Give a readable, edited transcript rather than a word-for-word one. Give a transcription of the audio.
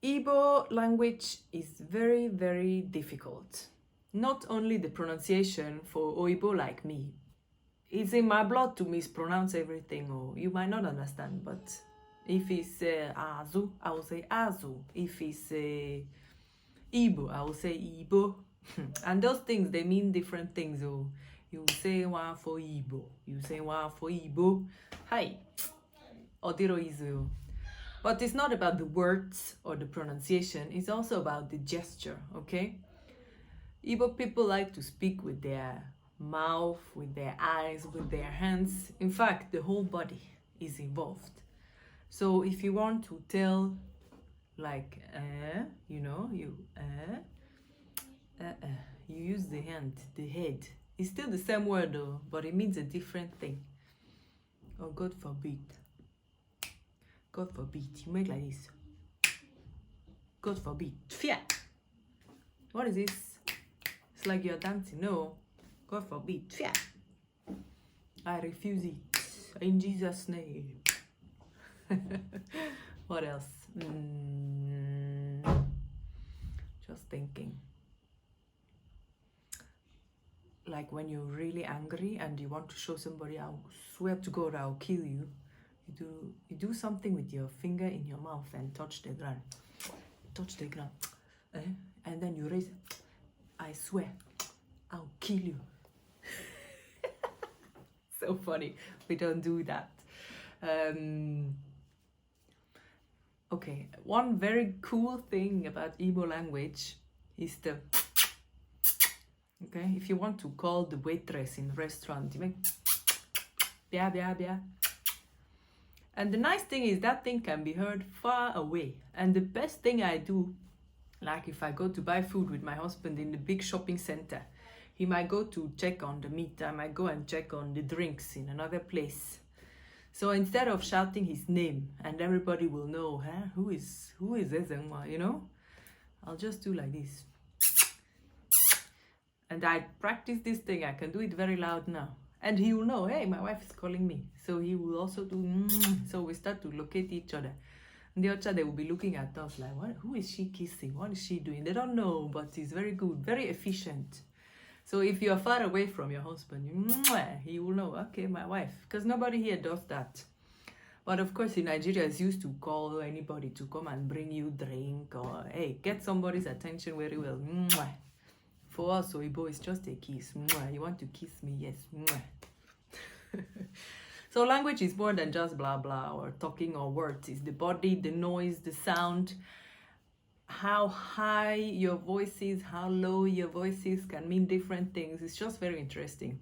Igbo language is very, very difficult. Not only the pronunciation for Oibo like me. It's in my blood to mispronounce everything, or you might not understand, but if it's Azu, I will say Azu. If it's Igbo, I will say Igbo. And those things, they mean different things. Oh, you say one for Igbo, you say one for Igbo. Hi, Odiro Izu. But it's not about the words or the pronunciation, it's also about the gesture, okay? Igbo people like to speak with their mouth, with their eyes, with their hands. In fact, the whole body is involved. So if you want to tell, like, you know, you use the hand, the head. It's still the same word though, but it means a different thing. Oh, God forbid. God forbid, you make like this. God forbid. Fear. What is this? It's like you're dancing. No. God forbid. Fear. I refuse it. In Jesus' name. What else? Just thinking. Like when you're really angry and you want to show somebody, I swear to God, I'll kill you. You do something with your finger in your mouth and touch the ground. Touch the ground. And then you raise it. I swear, I'll kill you. So funny. We don't do that. Okay, one very cool thing about Igbo language is the... Okay, if you want to call the waitress in a restaurant, you make... Bia, bia, bia. And the nice thing is that thing can be heard far away. And the best thing I do, like if I go to buy food with my husband in the big shopping center, he might go to check on the meat, I might go and check on the drinks in another place. So instead of shouting his name and everybody will know, who is Ezenwa, you know, I'll just do like this. And I practice this thing, I can do it very loud now. And he will know, hey, my wife is calling me. So he will also do, so we start to locate each other. And the other, they will be looking at us like, what? Who is she kissing? What is she doing? They don't know, but it's very good, very efficient. So if you're far away from your husband, he will know, okay, my wife. Because nobody here does that. But of course, in Nigeria, it's used to call anybody to come and bring you drink or, hey, get somebody's attention very well. For us, Oibo, it's just a kiss. You want to kiss me? Yes. So language is more than just blah blah or talking or words. It's the body, the noise, the sound, how high your voice is, how low your voice is can mean different things. It's just very interesting.